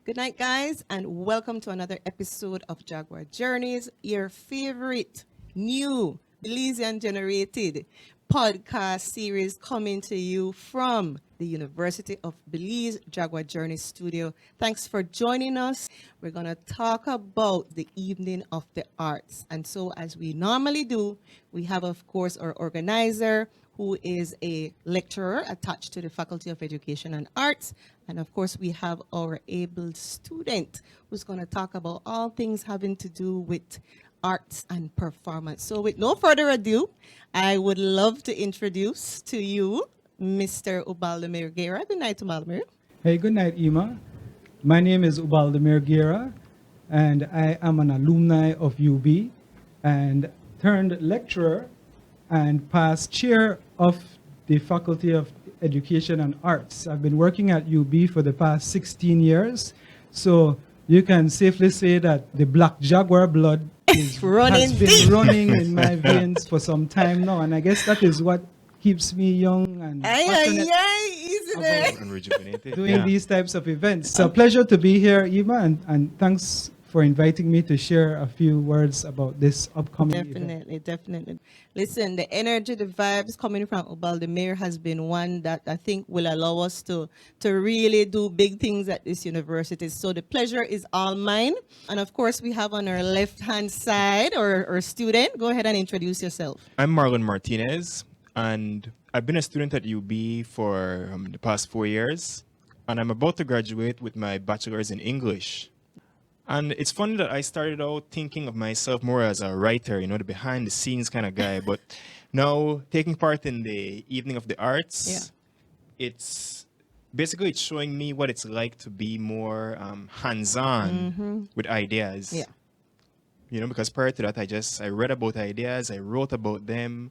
Good night, guys, and welcome to another episode of Jaguar Journeys, your favorite new Belizean generated podcast series coming to you from the University of Belize Jaguar Journeys studio. Thanks for joining us. We're going to talk about the Evening of the Arts. And so, as we normally do, we have, of course, our organizer, who is a lecturer attached to the Faculty of Education and Arts. And of course, we have our able student who's going to talk about all things having to do with arts and performance. So with no further ado, I would love to introduce to you Mr. Ubaldimir Guerra. Good night, Ubaldimir. Hey, good night, Ima. My name is Ubaldimir Guerra, and I am an alumni of UB and turned lecturer and past chair of the Faculty of Education and Arts. I've been working at UB for the past 16 years, so you can safely say that the Black Jaguar blood has been running in my veins for some time now, and I guess that is what keeps me young and passionate And rejuvenated. doing these types of events. So pleasure to be here, Eva, and thanks for inviting me to share a few words about this upcoming event. Definitely. Listen, the energy, the vibes coming from Ubaldimir has been one that I think will allow us to really do big things at this university. So the pleasure is all mine. And of course, we have on our left-hand side our student. Go ahead and introduce yourself. I'm Marlon Martinez, and I've been a student at UB for the past 4 years, and I'm about to graduate with my bachelor's in English. And it's funny that I started out thinking of myself more as a writer, the behind the scenes kind of guy, but now taking part in the Evening of the Arts, it's basically showing me what it's like to be more hands-on with ideas. Yeah. Because prior to that, I read about ideas, I wrote about them.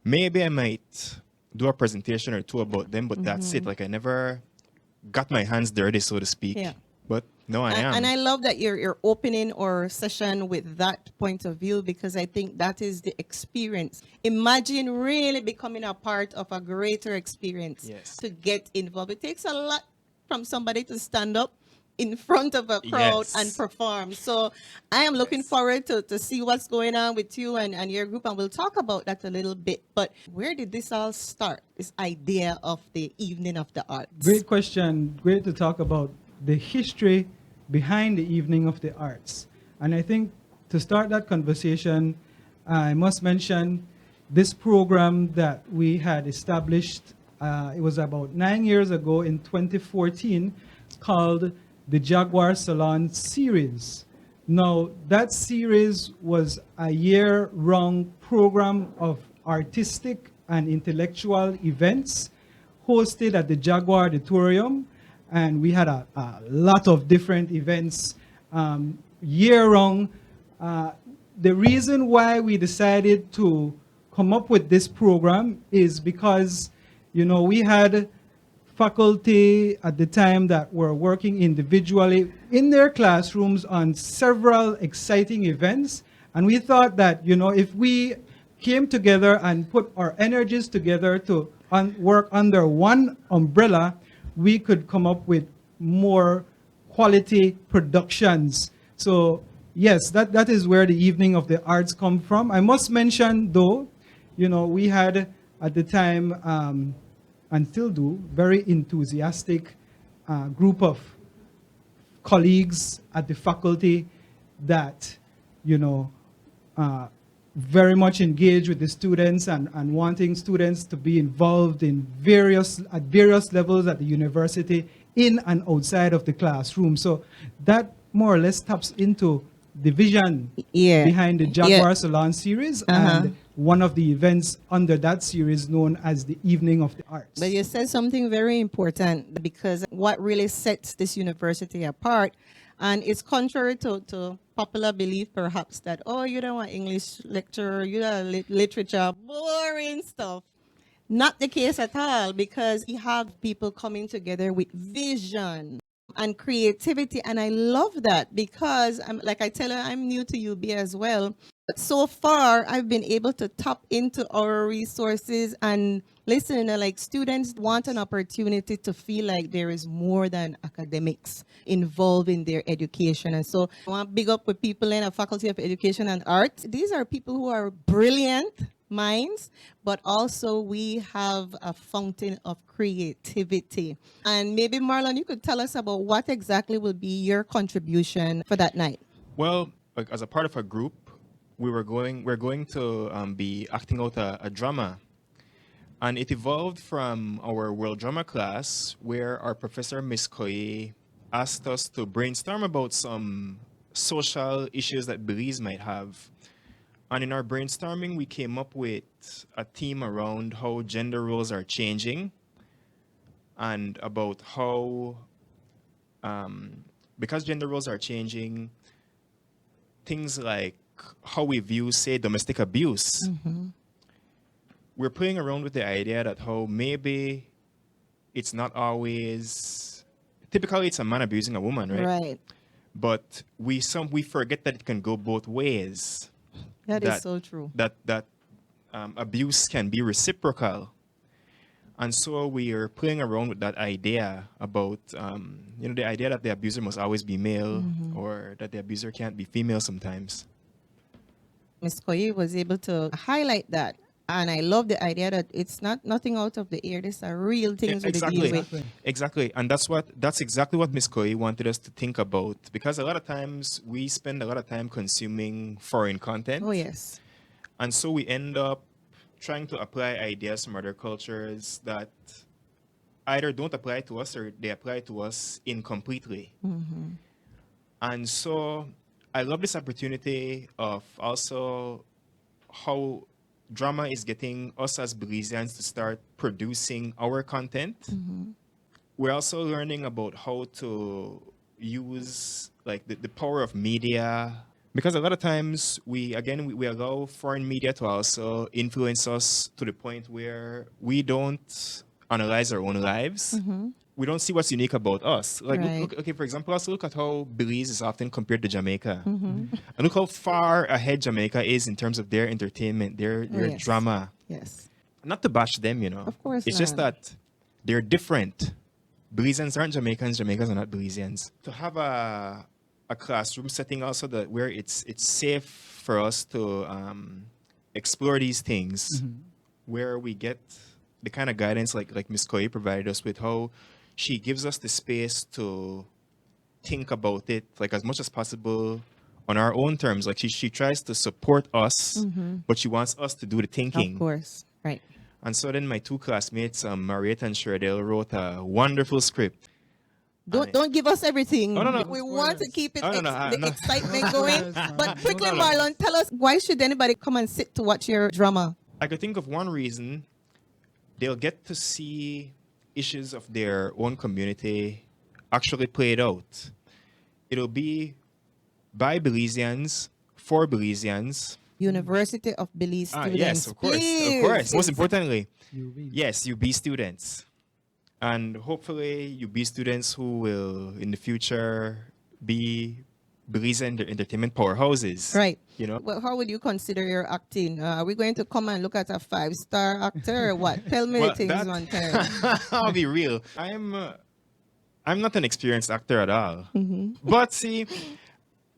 Maybe I might do a presentation or two about them, but that's it. Like I never got my hands dirty, so to speak. Yeah. But no, I am. And I love that you're opening our session with that point of view, because I think that is the experience. Imagine really becoming a part of a greater experience. Yes. To get involved. It takes a lot from somebody to stand up in front of a crowd and perform. So I am looking forward to see what's going on with you and your group, and we'll talk about that a little bit. But where did this all start, this idea of the Evening of the Arts? Great question. Great to talk about the history behind the Evening of the Arts. And I think to start that conversation, I must mention this program that we had established. It was about 9 years ago in 2014, called the Jaguar Salon Series. Now, that series was a year-round program of artistic and intellectual events hosted at the Jaguar Auditorium. And we had a lot of different events year-round. The reason why we decided to come up with this program is because, we had faculty at the time that were working individually in their classrooms on several exciting events. And we thought that, if we came together and put our energies together to work under one umbrella, we could come up with more quality productions. So yes, that is where the Evening of the Arts come from. I must mention though, we had at the time, and still do, very enthusiastic group of colleagues at the faculty that, very much engaged with the students and wanting students to be involved in various levels at the university, in and outside of the classroom. So that more or less taps into the vision behind the Jaguar Salon series and one of the events under that series known as the Evening of the Arts. But you said something very important, because what really sets this university apart, and it's contrary to popular belief perhaps that, you don't want English lecturer, you don't literature, boring stuff. Not the case at all, because you have people coming together with vision and creativity. And I love that, because like I tell you, I'm new to UB as well. So far, I've been able to tap into our resources and listen, like students want an opportunity to feel like there is more than academics involved in their education. And so I want to big up with people in the Faculty of Education and Arts. These are people who are brilliant minds, but also we have a fountain of creativity. And maybe Marlon, you could tell us about what exactly will be your contribution for that night. Well, like as a part of a group, we're going to be acting out a drama, and it evolved from our world drama class where our professor Miss Koye asked us to brainstorm about some social issues that Belize might have. And in our brainstorming, we came up with a theme around how gender roles are changing and about how, because gender roles are changing, things like how we view, say, domestic abuse. We're playing around with the idea that how maybe it's not always, typically it's a man abusing a woman, right? Right. But we forget that it can go both ways. That is so true. That abuse can be reciprocal. And so we are playing around with that idea about, the idea that the abuser must always be male or that the abuser can't be female sometimes. Ms. Koye was able to highlight that. And I love the idea that it's not nothing out of the air. These are real things we deal with. Exactly. And that's exactly what Ms. Koye wanted us to think about. Because a lot of times we spend a lot of time consuming foreign content. Oh, yes. And so we end up trying to apply ideas from other cultures that either don't apply to us or they apply to us incompletely. And so I love this opportunity of also how drama is getting us as Belizeans to start producing our content. We're also learning about how to use like the power of media, because a lot of times we allow foreign media to also influence us to the point where we don't analyze our own lives. We don't see what's unique about us. Like, Right. okay, for example, also look at how Belize is often compared to Jamaica. And look how far ahead Jamaica is in terms of their entertainment, their yes. drama. Yes. Not to bash them, Of course It's just not. that they're different. Belizeans aren't Jamaicans, Jamaicans are not Belizeans. To have a classroom setting also that where it's safe for us to explore these things, where we get the kind of guidance like Ms. Koye provided us with, how she gives us the space to think about it like as much as possible on our own terms. Like she tries to support us, but she wants us to do the thinking. Of course. Right. And so then my two classmates, Mariette and Sherdale, wrote a wonderful script. Don't give us everything. Oh, no. We want to keep it Oh, no, no. excitement going. But quickly, No. Marlon, tell us, why should anybody come and sit to watch your drama? I could think of one reason. They'll get to see issues of their own community actually played out. It'll be by Belizeans, for Belizeans. University of Belize students. Yes, of course. Please. Of course. Most importantly, UB. yes, UB students. And hopefully UB students who will in the future be Belizean entertainment powerhouses. Right. Well, how would you consider your acting? Are we going to come and look at a 5-star actor or what? Tell me the things one time. I'll be real. I'm not an experienced actor at all. But see,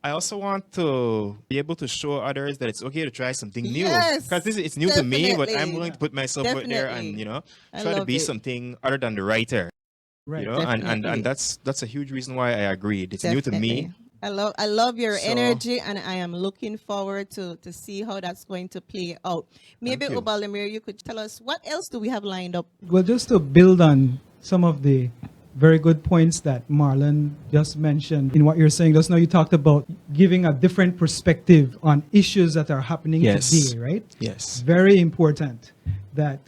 I also want to be able to show others that it's okay to try something new. Yes, Because it's new to me, but I'm definitely. willing to put myself out there and Definitely. I try to love be it. something other than the writer. Right. And Definitely. that's a huge reason why I agreed. It's new to me. Definitely. I love your So- energy, and I am looking forward to see how that's going to play out. Maybe Thank you. Ubaldimir, you could tell us what else do we have lined up? Well, just to build on some of the very good points that Marlon just mentioned in what you're saying just now, you talked about giving a different perspective on issues that are happening Yes. today, right? Yes. Very important that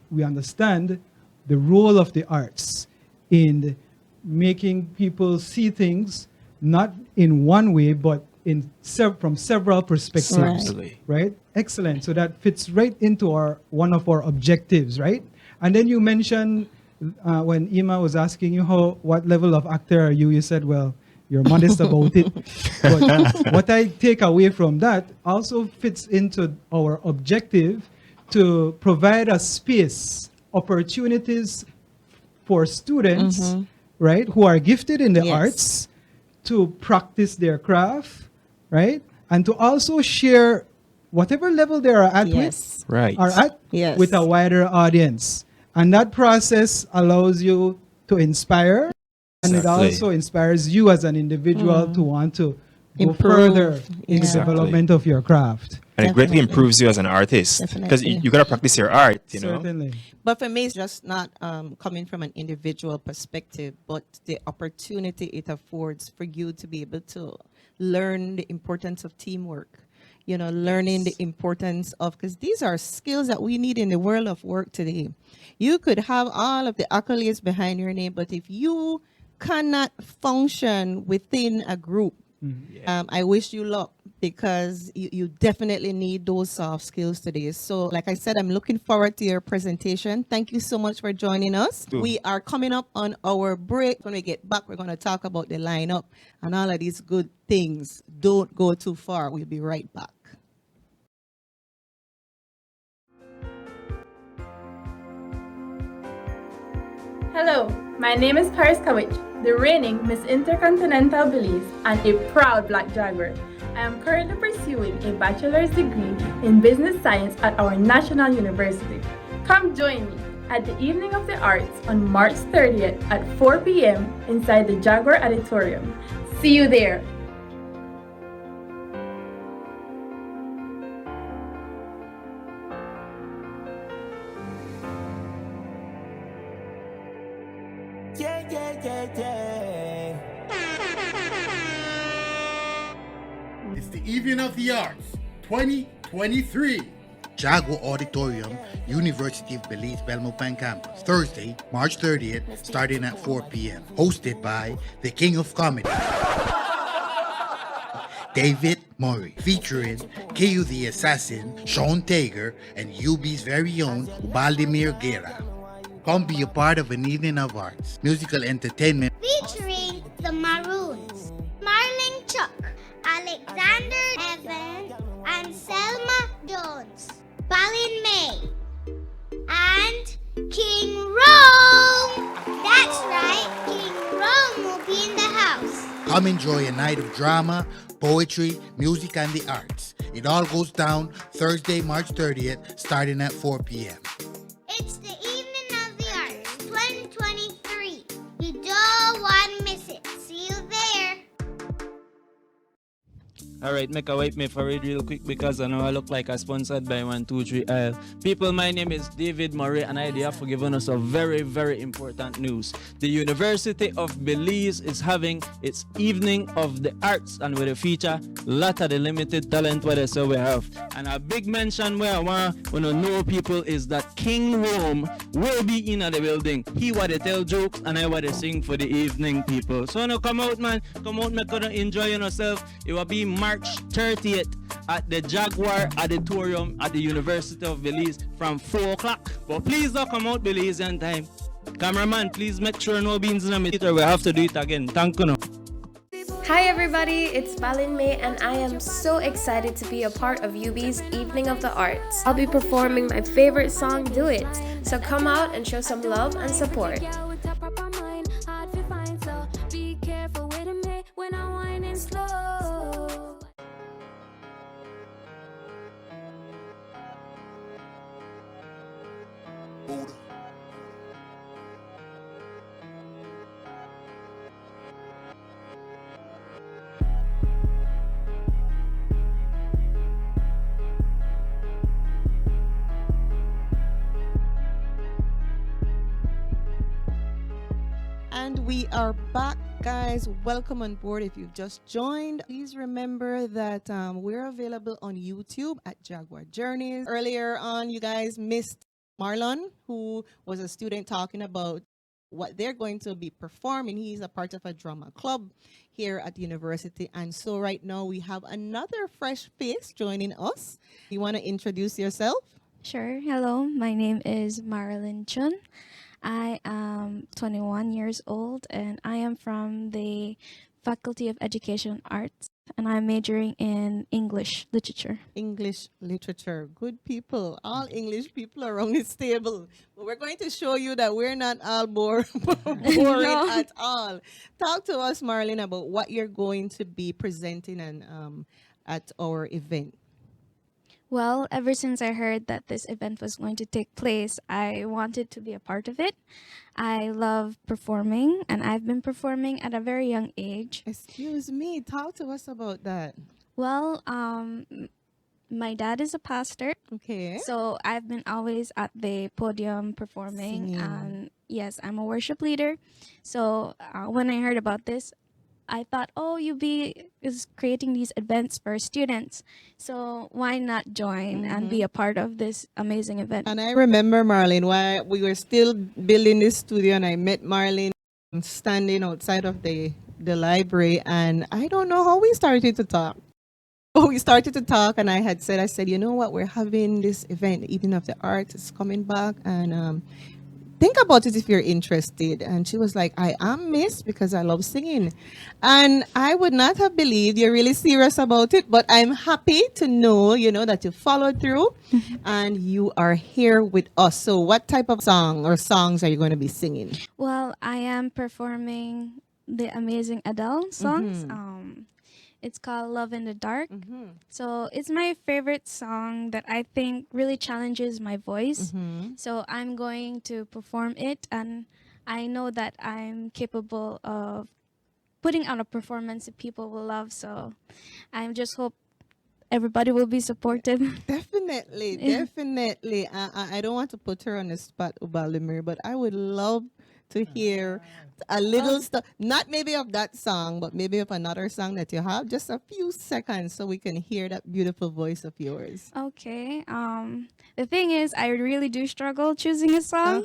we understand the role of the arts in making people see things not in one way, but in from several perspectives. Right. Absolutely. Right? Excellent. So that fits right into one of our objectives, right? And then you mentioned when Ima was asking you what level of actor are you, you said, well, You're modest about it. But what I take away from that also fits into our objective to provide a space, opportunities for students, right, who are gifted in the Yes. arts to practice their craft, right, and to also share whatever level they are at Yes. Right. Yes. with a wider audience. And that process allows you to inspire, and it Exactly. also inspires you as an individual to want to go Improve. further in the Exactly. development of your craft. And it greatly Definitely. improves you as an artist because Definitely. you got to practice your art, you know. Certainly. But for me, it's just not coming from an individual perspective, but the opportunity it affords for you to be able to learn the importance of teamwork. You know, learning the importance of, because these are skills that we need in the world of work today. You could have all of the accolades behind your name, but if you cannot function within a group, I wish you luck, because you definitely need those soft skills today. So like I said, I'm looking forward to your presentation. Thank you so much for joining us. Cool. We are coming up on our break. When we get back, we're going to talk about the lineup and all of these good things. Don't go too far. We'll be right back. Hello, my name is Paris Kawich, the reigning Miss Intercontinental Belize and a proud Black Jaguar. I am currently pursuing a bachelor's degree in business science at our national university. Come join me at the Evening of the Arts on March 30th at 4 p.m. inside the Jaguar Auditorium. See you there. It's the Evening of the Arts 2023. Jaguar Auditorium, University of Belize Belmopan campus. Thursday, March 30th, starting at 4 p.m. Hosted by the King of Comedy, David Murray, featuring KU the Assassin, Sean Tager, and UB's very own Ubaldimir Guerra. Come be a part of an evening of arts, musical entertainment, Featuring the Maroons, Marlon Chuck, Alexander Evans, and Selma Jones, Balin May, and King Rome. That's right, King Rome will be in the house. Come enjoy a night of drama, poetry, music, and the arts. It all goes down Thursday, March 30th, starting at 4 p.m. It's the Evening of the Arts 2023. You don't want to miss it. See you there. Alright, make a wait me for it real quick because I know I look like I'm sponsored by 123 Isle. People, my name is David Murray and I have given us a very, very important news. The University of Belize is having its Evening of the Arts and with a feature lot of the limited talent what so we have. And a big mention where I want to know people is that King Rome will be in the building. He want to tell jokes and I want to sing for the evening, people. So now come out, man. Come out, make gonna enjoy yourself. It will be March 30th at the Jaguar Auditorium at the University of Belize from 4 o'clock. But please don't come out Belizean time. Cameraman, please make sure no beans in the meter. We have to do it again. Thank you. Hi everybody, it's Balin May and I am so excited to be a part of UB's Evening of the Arts. I'll be performing my favorite song, Do It. So come out and show some love and support. And we are back, guys. Welcome on board. If you've just joined, please remember that we're available on YouTube at Jaguar Journeys. Earlier on, you guys missed Marlon, who was a student talking about what they're going to be performing. He's a part of a drama club here at the university. And so right now we have another fresh face joining us. You want to introduce yourself? Sure. Hello, my name is Marilyn Chun. I am 21 years old and I am from the Faculty of Education Arts and I'm majoring in English literature. English literature. Good people. All English people around this table. But we're going to show you that we're not all boring No. at all. Talk to us, Marlon, about what you're going to be presenting at our event. Well, ever since I heard that this event was going to take place, I wanted to be a part of it. I love performing and I've been performing at a very young age. Excuse me. Talk to us about that. Well, my dad is a pastor. Okay. So I've been always at the podium performing, Singing. and yes, I'm a worship leader. So when I heard about this, I thought, oh, UB is creating these events for students. So why not join and be a part of this amazing event? And I remember, Marlon, while we were still building this studio, and I met Marlon standing outside of the library, and I don't know how we started to talk. Oh, we started to talk, and I said, you know what, we're having this event, the Evening of the Arts is coming back, and think about it if you're interested. And she was like, I am, miss, because I love singing. And I would not have believed you're really serious about it, but I'm happy to know, that you followed through and you are here with us. So what type of song or songs are you going to be singing? Well, I am performing the amazing Adele songs. It's called Love in the Dark. So it's my favorite song that I think really challenges my voice. So I'm going to perform it, and I know that I'm capable of putting on a performance that people will love. So I just hope everybody will be supportive. Definitely, definitely. I don't want to put her on the spot, Ubaldimir, but I would love to hear a little stuff, not maybe of that song, but maybe of another song that you have, just a few seconds so we can hear that beautiful voice of yours. Okay. The thing is, I really do struggle choosing a song.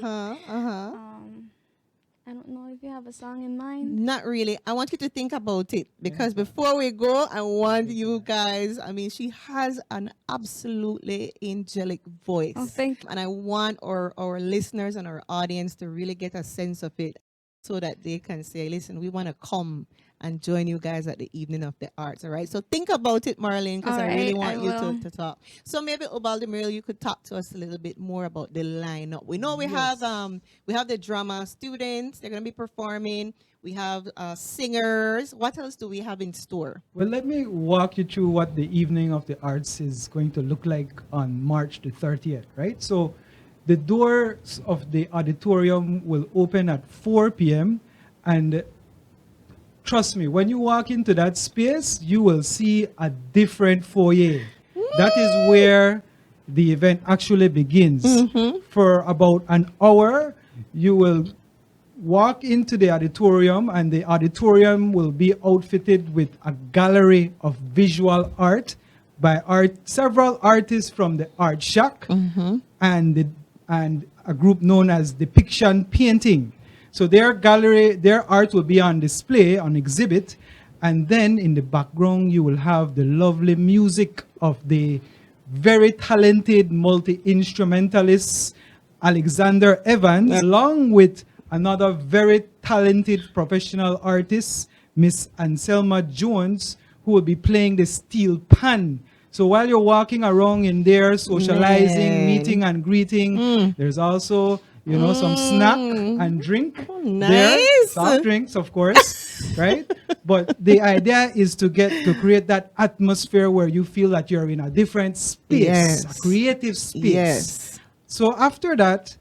I don't know if you have a song in mind. Not really. I want you to think about it, because before we go, I want you guys, she has an absolutely angelic voice. Oh, thank you. And I want our listeners and our audience to really get a sense of it, so that they can say, listen, we want to come and join you guys at the Evening of the Arts, all right? So think about it, Marlon, because I really want you to talk. So maybe, Ubaldimir, you could talk to us a little bit more about the lineup. We know we have the drama students. They're going to be performing. We have singers. What else do we have in store? Well, let me walk you through what the Evening of the Arts is going to look like on March the 30th, right? So the doors of the auditorium will open at 4 p.m. and trust me, when you walk into that space, you will see a different foyer. That is where the event actually begins. For about an hour, you will walk into the auditorium, and the auditorium will be outfitted with a gallery of visual art by several artists from the Art Shack and a group known as Depiction Painting. So their art will be on display, on exhibit, and then in the background you will have the lovely music of the very talented multi-instrumentalist Alexander Evans, along with another very talented professional artist, Miss Anselma Jones, who will be playing the steel pan. So while you're walking around in there, socializing, meeting and greeting, there's also some snack and drink. Nice. There, soft drinks, of course, right? But the idea is to create that atmosphere where you feel that you're in a different space, a creative space. Yes. So after that,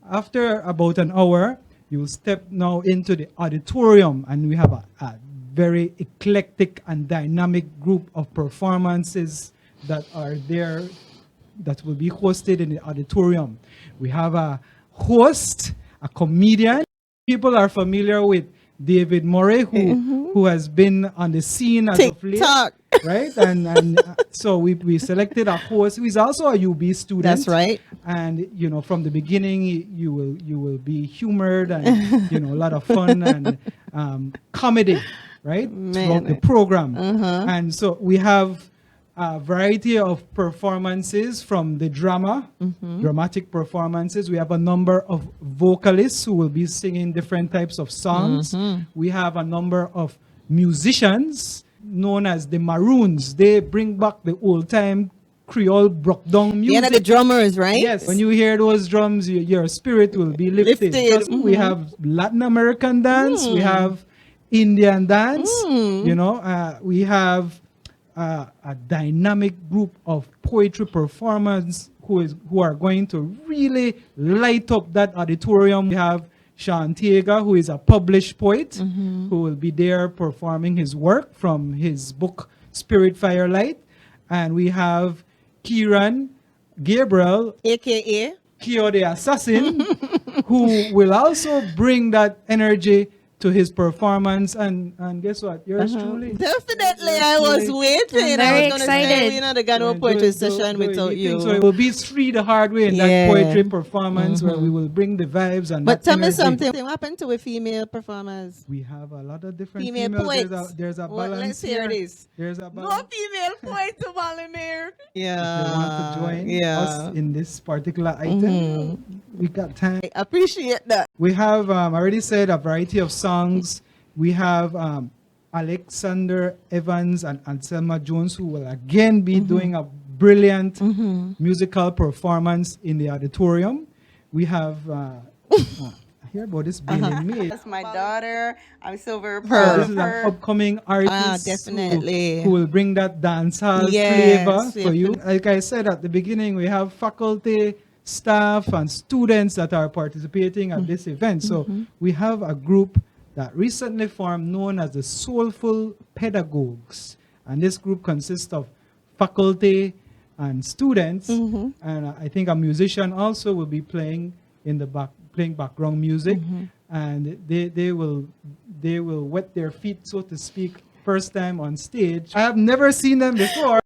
after about an hour, you step now into the auditorium, and we have a very eclectic and dynamic group of performances that are there that will be hosted in the auditorium. We have a host, a comedian. People are familiar with David Murray, who has been on the scene as of late, right? And so we selected a host who is also a UB student. That's right. And from the beginning, you will be humored and a lot of fun and comedy, right? Throughout the program. And so we have a variety of performances from the dramatic performances. We have a number of vocalists who will be singing different types of songs. We have a number of musicians known as the Maroons. They bring back the old time Creole broke down music. Yeah, the drummers, right? Yes. When you hear those drums, your spirit will be lifted. Trust me, we have Latin American dance. We have Indian dance. You know, we have a dynamic group of poetry performers who are going to really light up that auditorium. We have Shantiega, who is a published poet, who will be there performing his work from his book Spirit Firelight. And we have Kieran Gabriel, AKA Kyo the Assassin, who will also bring that energy to his performance. And guess what? Yours truly. Definitely, I was waiting. I'm I very was gonna say, excited. you know, the Gano poetry session without you. So it will be free the hard way in that poetry performance where we will bring the vibes and But that tell me energy. something. What happened to a female performers? We have a lot of different Female females. poets. There's a Well, balance let's hear here. this. There's a No balance. female poet to Ubaldimir. Yeah. If they want to join us in this particular item, we got time. I appreciate that. We have, I already said, a variety of songs. We have Alexander Evans and Anselma Jones, who will again be doing a brilliant musical performance in the auditorium. We have, I hear about this being in me. That's my daughter. I'm so very So proud this of is her. an upcoming artist definitely. who will bring that dancehall Yes, flavor for you. Like I said at the beginning, we have faculty, staff, and students that are participating at this event. So we have a group that recently formed known as the Soulful Pedagogues. And this group consists of faculty and students. And I think a musician also will be playing in the playing background music. And they will wet their feet, so to speak, first time on stage. I have never seen them before.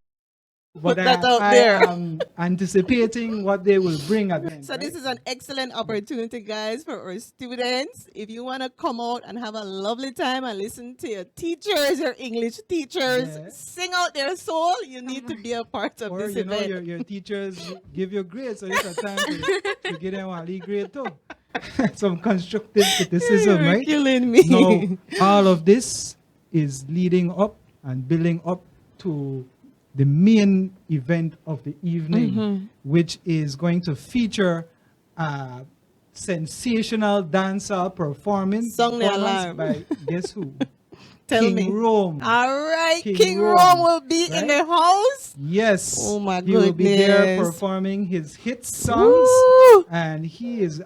But that out I there. am anticipating what they will bring at the end. So this is an excellent opportunity, guys, for our students. If you want to come out and have a lovely time and listen to your teachers, your English teachers, sing out their soul, you need to be a part of Or this you know, event. your teachers give you grades, so it's a time to give them a lead grade too. Some constructive criticism, You're right? killing me. Now, all of this is leading up and building up to the main event of the evening, which is going to feature a sensational dancehall performance Song the alarm. by guess who? Tell King me. Rome. All right, King King Rome, Rome will be in right? the house. Yes. Oh my He will be there goodness. performing his hit songs. Woo! And he is,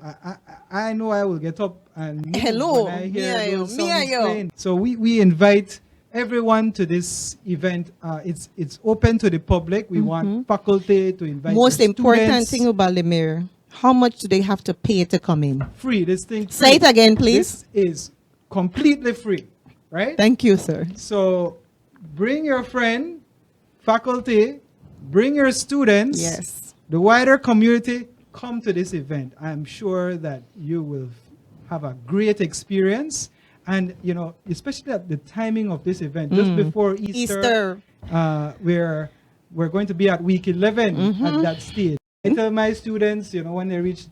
I know I will get up and move Hello, when I me hear and you, those me and songs you. playing. So we invite everyone to this event. It's open to the public. We want faculty to invite Most their important students. thing about Ubaldimir, how much do they have to pay to come in? Free. This thing. Say it free. again, please. This is completely free, right? Thank you, sir. So bring your friend, faculty, bring your students. Yes. The wider community, come to this event. I'm sure that you will have a great experience. And, you know, especially at the timing of this event, just before Easter, we're going to be at week 11 at that stage. I tell my students, you know, when they reach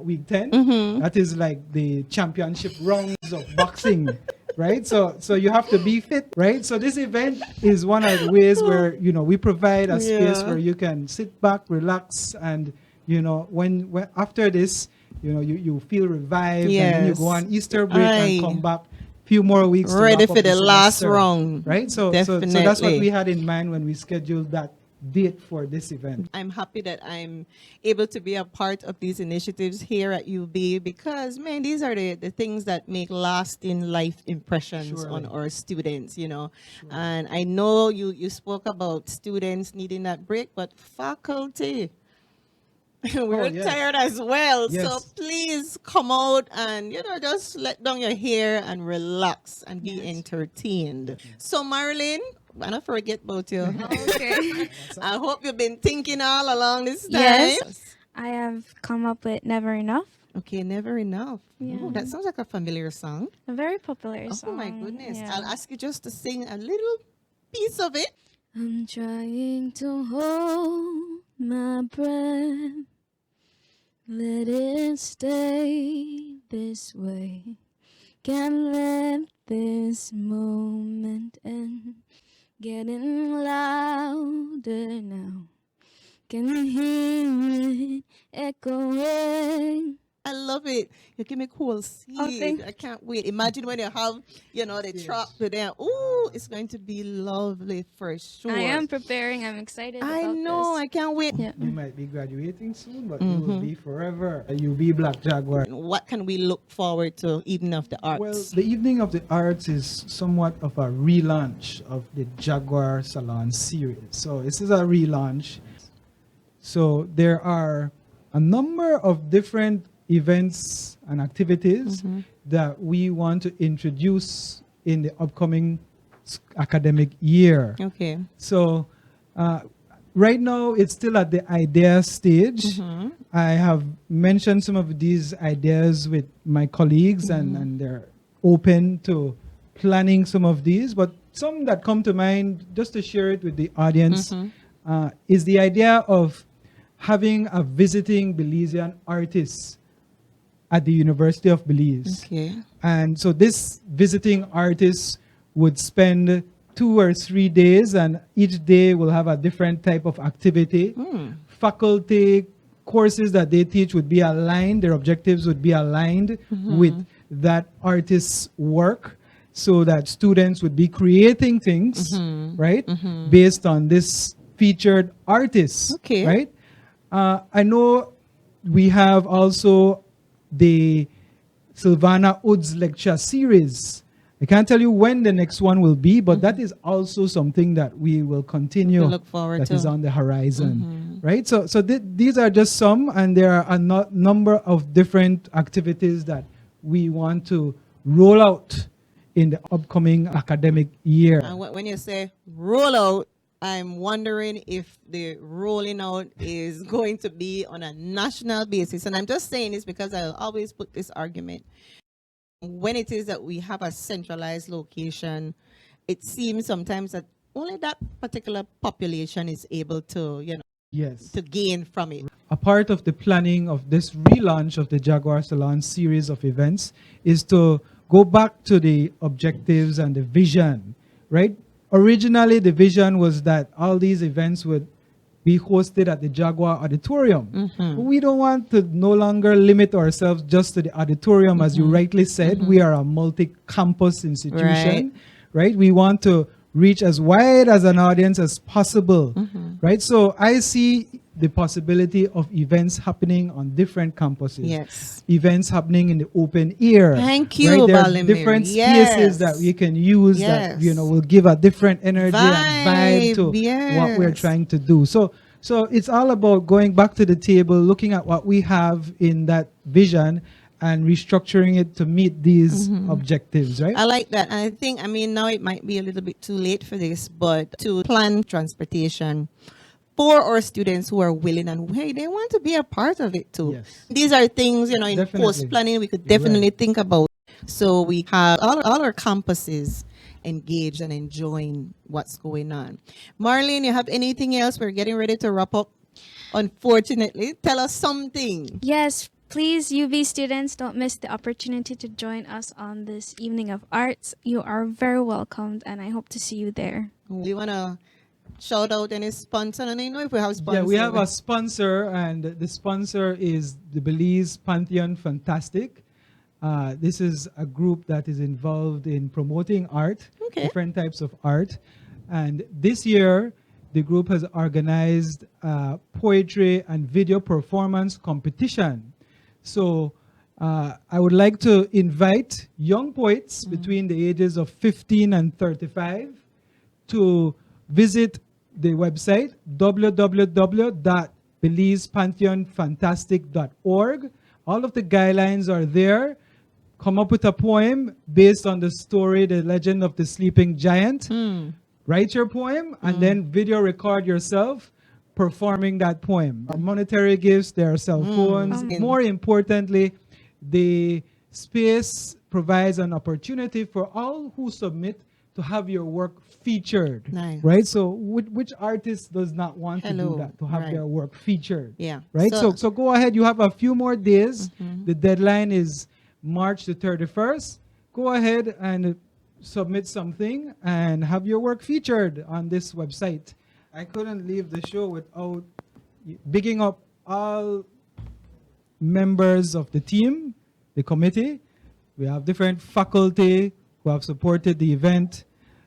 week 10, that is like the championship rounds of boxing, right? So you have to be fit, right? So this event is one of the ways where, you know, we provide a space where you can sit back, relax, and, you know, when after this, you know, you feel revived, and then you go on Easter break and come back few more weeks to Ready wrap up for the last semester, round. right? So that's what Definitely. we had in mind when we scheduled that date for this event. I'm happy that I'm able to be a part of these initiatives here at UB because, man, these are the things that make lasting life impressions on our students, you know. And I know you spoke about students needing that break, but faculty, we're tired as well. Yes. So please come out and, you know, just let down your hair and relax and be entertained. So Marilyn, I don't forget about you. Okay. I hope you've been thinking all along this time. Yes. I have come up with Never Enough. Okay, Never Enough. Yeah. Oh, that sounds like a familiar song. A very popular song. Oh my goodness. Yeah. I'll ask you just to sing a little piece of it. I'm trying to hold my breath. Let it stay this way. Can't let this moment end. Getting louder now. Can hear it echoing. I love it. You give me cool seed. thank I can't wait. Imagine when you have, the trap to them. Ooh, it's going to be lovely for sure. I am preparing. I'm excited I about know. this. I can't wait. Yeah. You might be graduating soon, but you will be forever a UB Black Jaguar. What can we look forward to Evening of the Arts? Well, the Evening of the Arts is somewhat of a relaunch of the Jaguar Salon series. So this is a relaunch. So there are a number of different events and activities that we want to introduce in the upcoming academic year. Okay. So right now it's still at the idea stage. I have mentioned some of these ideas with my colleagues and they're open to planning some of these, but some that come to mind, just to share it with the audience, is the idea of having a visiting Belizean artist at the University of Belize. Okay. And so this visiting artist would spend 2 or 3 days, and each day will have a different type of activity. Faculty courses that they teach would be aligned, their objectives would be aligned with that artist's work, so that students would be creating things, right, based on this featured artist, Okay. right? I know we have also the Sylvana Woods lecture series. I can't tell you when the next one will be, but that is also something that we will continue. We look forward that to. is on the horizon, right? So these are just some, and there are a number of different activities that we want to roll out in the upcoming academic year. And when you say roll out, I'm wondering if the rolling out is going to be on a national basis. And I'm just saying this because I'll always put this argument. When it is that we have a centralized location, it seems sometimes that only that particular population is able to, Yes. to gain from it. A part of the planning of this relaunch of the Jaguar Salon series of events is to go back to the objectives and the vision, right? Originally, the vision was that all these events would be hosted at the Jaguar Auditorium. But we don't want to no longer limit ourselves just to the auditorium. As you rightly said, we are a multi-campus institution, right? We want to reach as wide as an audience as possible, right? So I see the possibility of events happening on different campuses. Yes. Events happening in the open air. Thank you, right? There are Ubaldimir. different Yes. spaces that we can use that, will give a different energy and vibe to what we're yes. trying to do. So it's all about going back to the table, looking at what we have in that vision and restructuring it to meet these objectives, right? I like that. And I think, now it might be a little bit too late for this, but to plan transportation for our students who are willing and they want to be a part of it too. Yes. These are things, in Definitely. post-planning we could definitely think about. So we have all our campuses engaged and enjoying what's going on. Marlon, you have anything else? We're getting ready to wrap up. Unfortunately, tell us something. Yes, please, UB students, don't miss the opportunity to join us on this Evening of Arts. You are very welcomed, and I hope to see you there. Do you want to shout out any sponsor? And I know if we have sponsors. Yeah, we have a sponsor, and the sponsor is the Belize Pantheon Fantastic. This is a group that is involved in promoting art, different types of art. And this year, the group has organized a poetry and video performance competition. So I would like to invite young poets between the ages of 15 and 35 to visit the website www.belizepantheonfantastic.org. All of the guidelines are there. Come up with a poem based on the story, The Legend of the Sleeping Giant. Write your poem and then video record yourself performing that poem. Monetary gifts, there are cell phones. More importantly, the space provides an opportunity for all who submit to have your work featured. Nice. Right? So which artist does not want to Hello. do that, to have Right. their work featured? Yeah. Right? So go ahead. You have a few more days. Mhm. The deadline is March the 31st. Go ahead and submit something and have your work featured on this website. I couldn't leave the show without bigging up all members of the team, the committee. We have different faculty who have supported the event.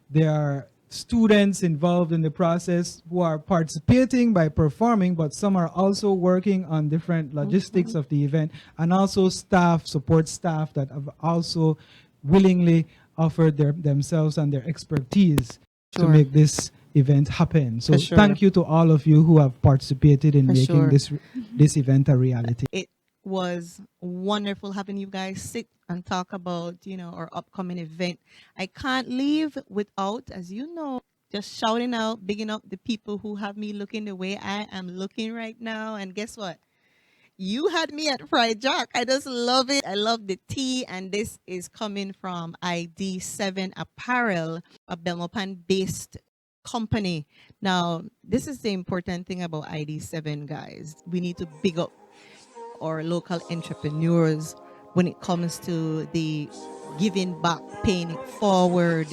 There are students involved in the process who are participating by performing, but some are also working on different logistics of the event, and also staff, support staff that have also willingly offered themselves and their expertise to Sure. make this event happen. So For sure. thank you to all of you who have participated in For making sure. this event a reality. It was wonderful having you guys sit and talk about, our upcoming event. I can't leave without, as you know, just shouting out, bigging up the people who have me looking the way I am looking right now. And guess what? You had me at Fried Jack. I just love it. I love the tea. And this is coming from ID7 Apparel, a Belmopan-based company. Now, this is the important thing about ID7, guys. We need to big up our local entrepreneurs when it comes to the giving back, paying it forward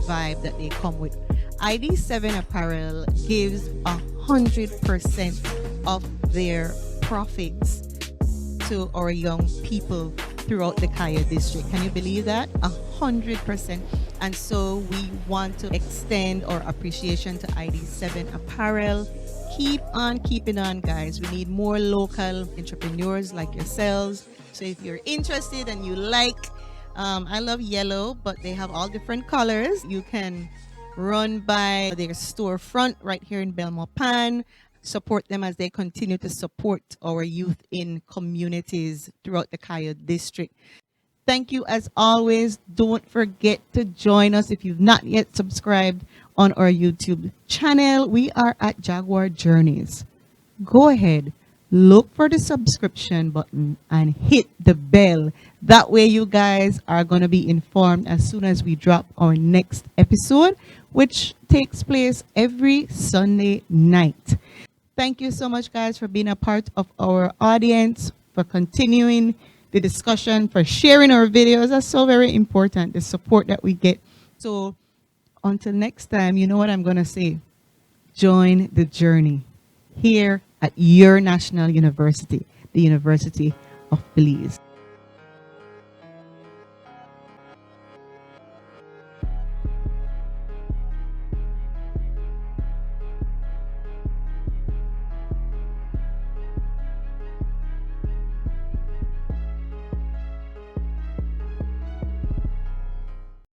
vibe that they come with. ID7 Apparel gives 100% of their profits to our young people throughout the Kaya district. Can you believe that? 100%. And so we want to extend our appreciation to ID7 Apparel. Keep on keeping on, guys. We need more local entrepreneurs like yourselves. So if you're interested and you like, I love yellow, but they have all different colors. You can run by their storefront right here in Belmopan. Support them as they continue to support our youth in communities throughout the Kaya district. Thank you as always. Don't forget to join us if you've not yet subscribed on our YouTube channel. We are at Jaguar Journeys. Go ahead, look for the subscription button and hit the bell. That way you guys are going to be informed as soon as we drop our next episode, which takes place every Sunday night. Thank you so much, guys, for being a part of our audience, for continuing the discussion, for sharing our videos. That's so very important, the support that we get. So until next time, you know what I'm going to say. Join the journey here at your national university, the University of Belize.